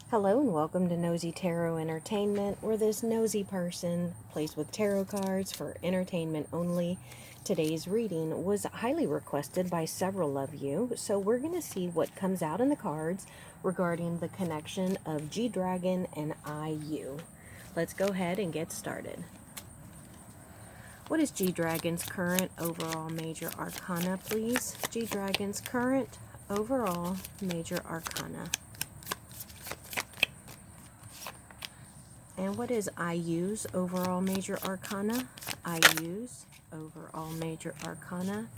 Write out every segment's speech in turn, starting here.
Hello and welcome to Nosy Tarot Entertainment, where this nosy person plays with tarot cards for entertainment only. Today's reading was highly requested by several of you, so we're going to see what comes out in the cards regarding the connection of G-Dragon and IU. Let's go ahead and get started. What is G-Dragon's current overall major arcana, please? G-Dragon's current overall major arcana. And what is IU's overall major arcana? IU's overall major arcana.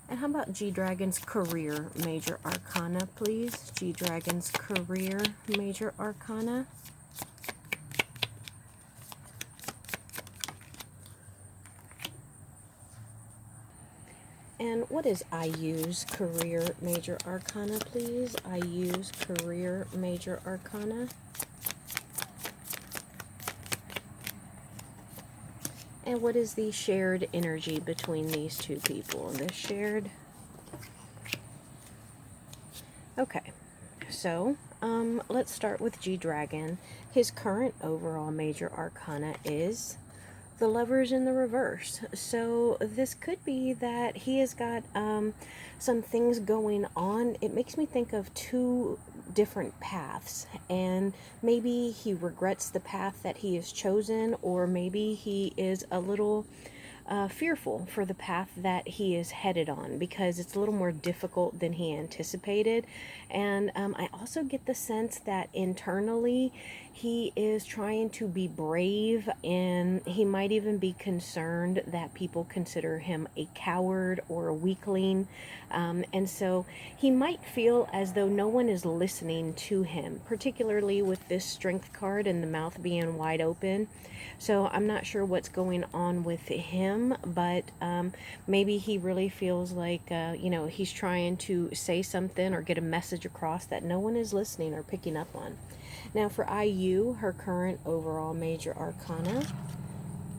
And how about G-Dragon's career major arcana, please? G-Dragon's career major arcana. And what is IU's career major arcana, please? IU's career major arcana. And what is the shared energy between these two people? The shared... Okay, so let's start with G-Dragon. His current overall major arcana is the Lovers in the reverse. So this could be that he has got some things going on. It makes me think of two different paths, and maybe he regrets the path that he has chosen, or maybe he is a little fearful for the path that he is headed on because it's a little more difficult than he anticipated. And I also get the sense that internally he is trying to be brave, and he might even be concerned that people consider him a coward or a weakling. And so he might feel as though no one is listening to him, particularly with this Strength card and the mouth being wide open. So I'm not sure what's going on with him, but maybe he really feels like, he's trying to say something or get a message across that no one is listening or picking up on. Now for IU, her current overall major arcana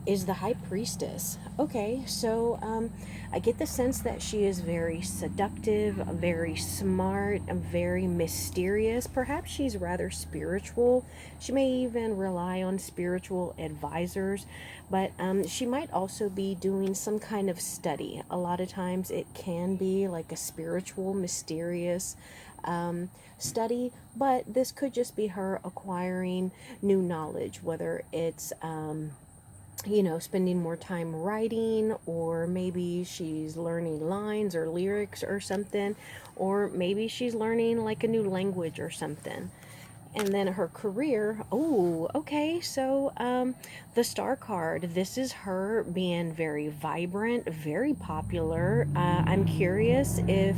is the High Priestess. Okay, so I get the sense that she is very seductive, very smart, very mysterious. Perhaps she's rather spiritual. She may even rely on spiritual advisors, but she might also be doing some kind of study. A lot of times it can be like a spiritual, mysterious study, but this could just be her acquiring new knowledge, whether it's spending more time writing, or maybe she's learning lines or lyrics or something, or maybe she's learning like a new language or something. And then her career, oh, okay, so the Star card, this is her being very vibrant, very popular. I'm curious if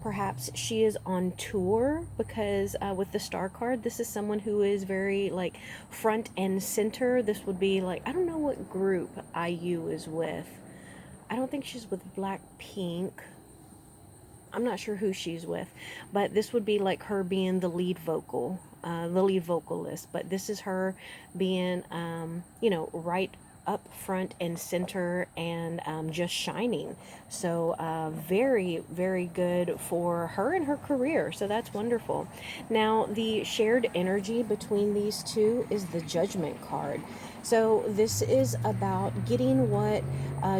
perhaps she is on tour, because with the Star card, this is someone who is very, like, front and center. This would be like, I don't know what group IU is with. I don't think she's with Blackpink. I'm not sure who she's with, but this would be like her being the lead vocalist. But this is her being, right up front and center, and just shining. So very, very good for her and her career. So that's wonderful. Now, the shared energy between these two is the Judgment card. So this is about getting what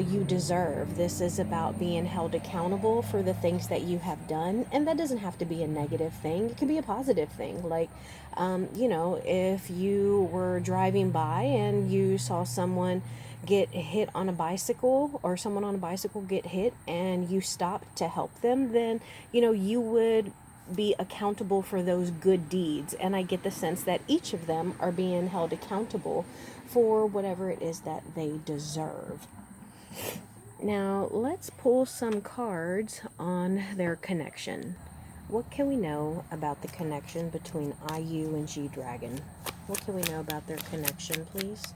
you deserve. This is about being held accountable for the things that you have done. And that doesn't have to be a negative thing. It can be a positive thing. Like, if you were driving by and you saw someone get hit on a bicycle, or someone on a bicycle get hit, and you stopped to help them, then, you would be accountable for those good deeds. And I get the sense that each of them are being held accountable for whatever it is that they deserve. Now, let's pull some cards on their connection. What can we know about the connection between IU and G-Dragon? What can we know about their connection, please?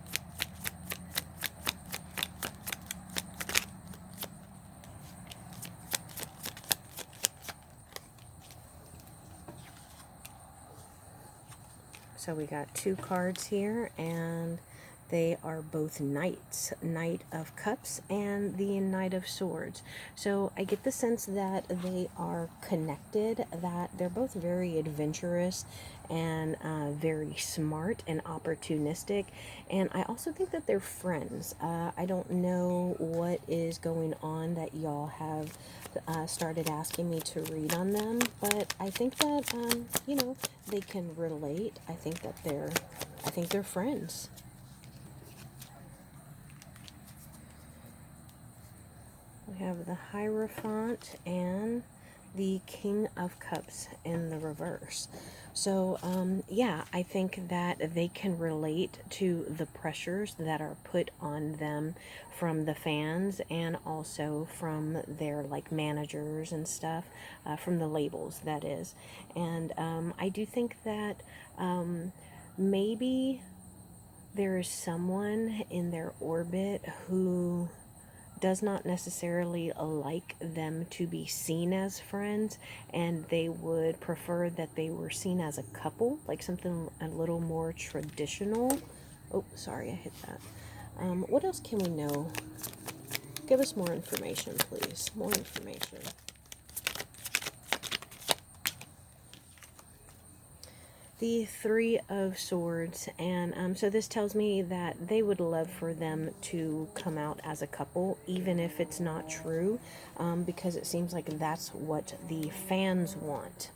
So we got two cards here, and They are both knights, Knight of Cups and the Knight of Swords. So I get the sense that they are connected, that they're both very adventurous and very smart and opportunistic. And I also think that they're friends. I don't know what is going on that y'all have started asking me to read on them, but I think that, they can relate. I think they're friends. We have the Hierophant and the King of Cups in the reverse. So, yeah, I think that they can relate to the pressures that are put on them from the fans and also from their like managers and stuff, from the labels, that is. And I do think that maybe there is someone in their orbit who does not necessarily like them to be seen as friends, and they would prefer that they were seen as a couple, like something a little more traditional. Oh, sorry, I hit that. What else can we know? Give us more information, please. More information. The Three of Swords, and so this tells me that they would love for them to come out as a couple, even if it's not true, because it seems like that's what the fans want.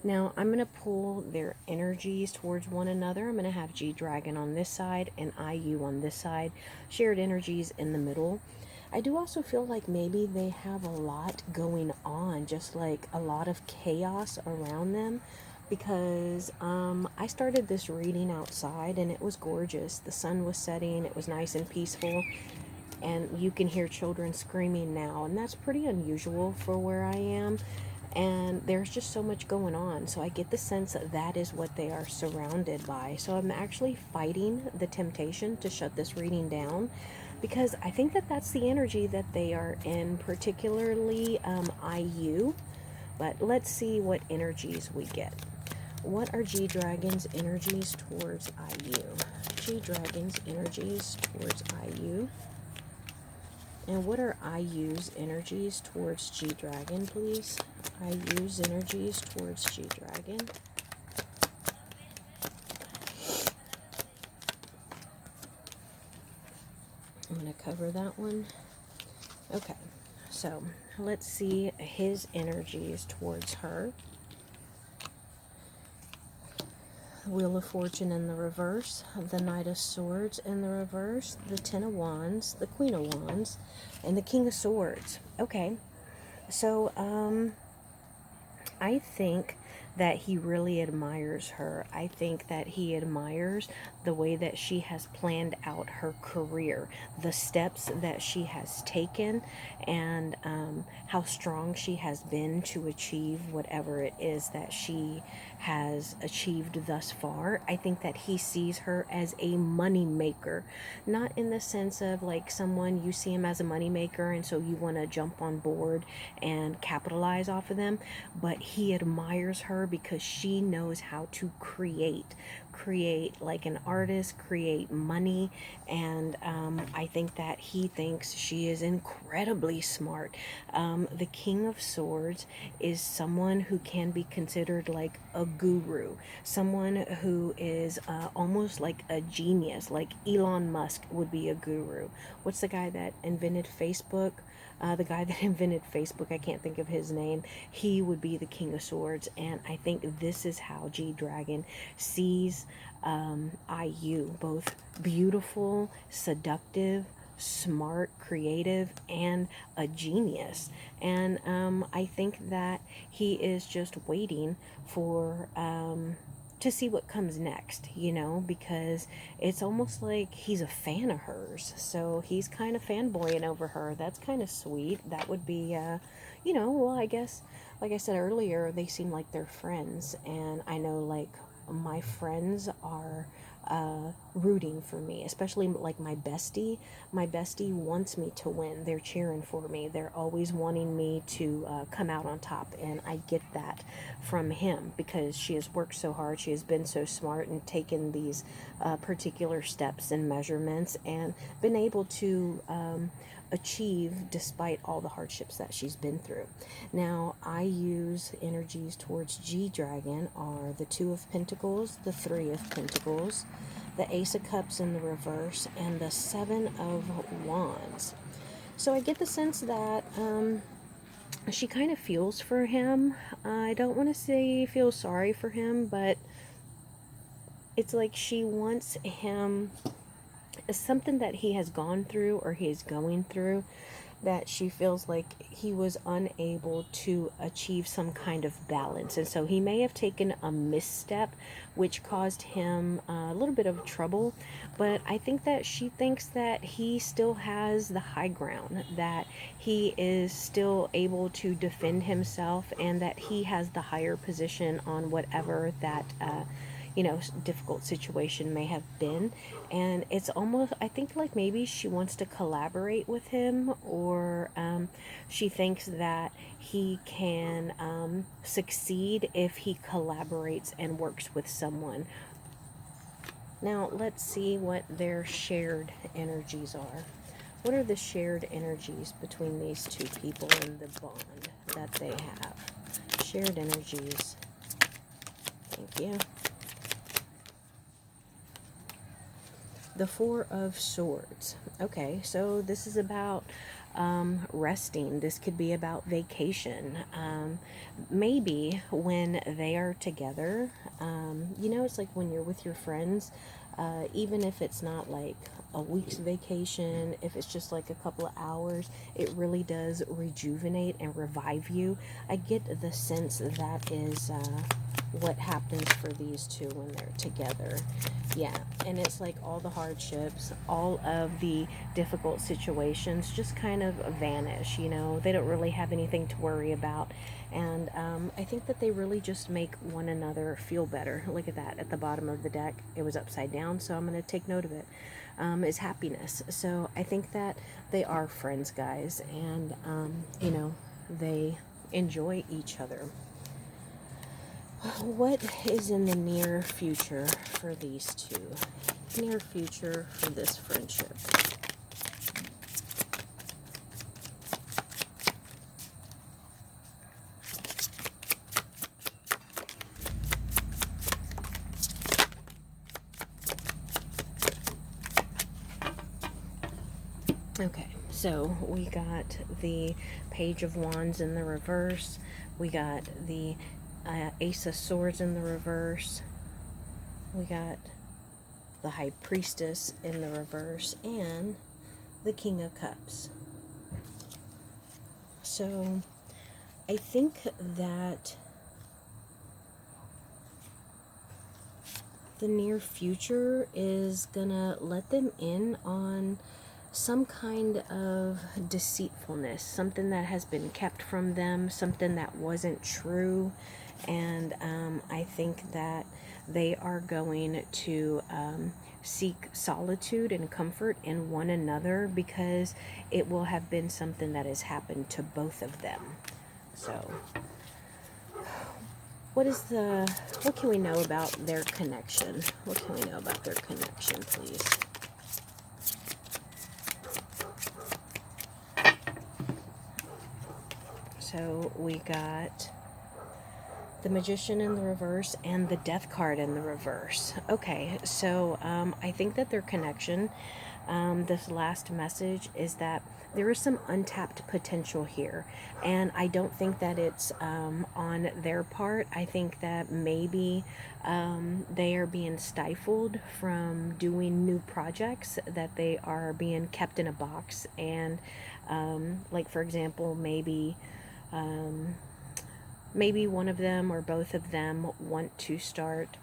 Now, I'm going to pull their energies towards one another. I'm going to have G-Dragon on this side and IU on this side, shared energies in the middle. I do also feel like maybe they have a lot going on, just like a lot of chaos around them, because I started this reading outside and it was gorgeous. The sun was setting, it was nice and peaceful, and you can hear children screaming now, and that's pretty unusual for where I am. And there's just so much going on, so I get the sense that that is what they are surrounded by. So I'm actually fighting the temptation to shut this reading down, because I think that that's the energy that they are in, particularly IU. But let's see what energies we get. What are G-Dragon's energies towards IU? G-Dragon's energies towards IU. And what are IU's energies towards G-Dragon, please? IU's energies towards G-Dragon. I'm going to cover that one. Okay, so let's see his energies towards her. Wheel of Fortune in the reverse, the Knight of Swords in the reverse, the Ten of Wands, the Queen of Wands, and the King of Swords. Okay, so I think that he really admires her. I think that he admires the way that she has planned out her career, the steps that she has taken, and how strong she has been to achieve whatever it is that she has achieved thus far. I think that he sees her as a money maker, not in the sense of like someone you see him as a money maker and so you want to jump on board and capitalize off of them, but he admires her because she knows how to create like an artist, create money, and I think that he thinks she is incredibly smart. The King of Swords is someone who can be considered like a guru, someone who is almost like a genius, like Elon Musk would be a guru. What's the guy that invented Facebook? The guy that invented Facebook, I can't think of his name. He would be the King of Swords, and I think this is how G-Dragon sees IU, both beautiful, seductive, smart, creative, and a genius. And I think that he is just waiting for to see what comes next, because it's almost like he's a fan of hers. So he's kind of fanboying over her. That's kind of sweet. That would be, well, I guess, like I said earlier, they seem like they're friends. And I know, like, my friends are rooting for me, especially like my bestie. My bestie wants me to win. They're cheering for me. They're always wanting me to come out on top, and I get that from him because she has worked so hard. She has been so smart and taken these particular steps and measurements and been able to achieve despite all the hardships that she's been through. Now, I use energies towards G Dragon are the Two of Pentacles, the Three of Pentacles, the Ace of Cups in the reverse, and the Seven of Wands. So I get the sense that she kind of feels for him. I don't want to say feel sorry for him, but it's like she wants him, something that he has gone through or he is going through, that she feels like he was unable to achieve some kind of balance. And so he may have taken a misstep, which caused him a little bit of trouble. But I think that she thinks that he still has the high ground, that he is still able to defend himself, and that he has the higher position on whatever that difficult situation may have been. And it's almost, I think, like maybe she wants to collaborate with him, or she thinks that he can succeed if he collaborates and works with someone. Now, let's see what their shared energies are. What are the shared energies between these two people and the bond that they have? Shared energies. Thank you. The Four of Swords. Okay, so this is about resting. This could be about vacation. Maybe when they are together, it's like when you're with your friends, even if it's not like a week's vacation, if it's just like a couple of hours, it really does rejuvenate and revive you. I get the sense that is what happens for these two when they're together. Yeah, and it's like all the hardships, all of the difficult situations just kind of vanish. They don't really have anything to worry about. And I think that they really just make one another feel better. Look at that at the bottom of the deck. It was upside down, so I'm going to take note of it. Is happiness. So I think that they are friends, guys, and they enjoy each other. What is in the near future for these two? Near future for this friendship. Okay, so we got the Page of Wands in the reverse. We got the Ace of Swords in the reverse. We got the High Priestess in the reverse, and the King of Cups. So I think that the near future is gonna let them in on some kind of deceitfulness, something that has been kept from them, something that wasn't true. And I think that they are going to seek solitude and comfort in one another, because it will have been something that has happened to both of them. So what can we know about their connection? What can we know about their connection, please? So we got the Magician in the reverse and the Death card in the reverse. Okay, so I think that their connection, this last message, is that there is some untapped potential here. And I don't think that it's on their part. I think that maybe they are being stifled from doing new projects, that they are being kept in a box. And like, for example, maybe one of them or both of them want to start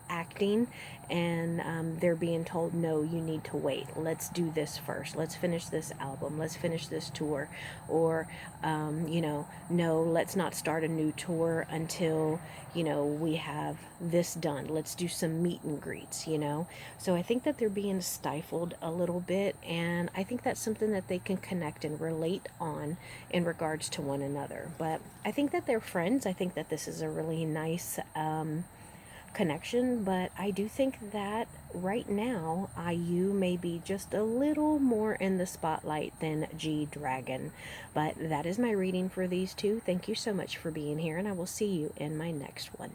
acting, and they're being told, no, you need to wait. Let's do this first. Let's finish this album. Let's finish this tour. Or, no, let's not start a new tour until, we have this done. Let's do some meet and greets. So I think that they're being stifled a little bit, and I think that's something that they can connect and relate on in regards to one another. But I think that they're friends. I think that this is a really nice connection, but I do think that right now IU may be just a little more in the spotlight than G Dragon. But that is my reading for these two. Thank you so much for being here, and I will see you in my next one.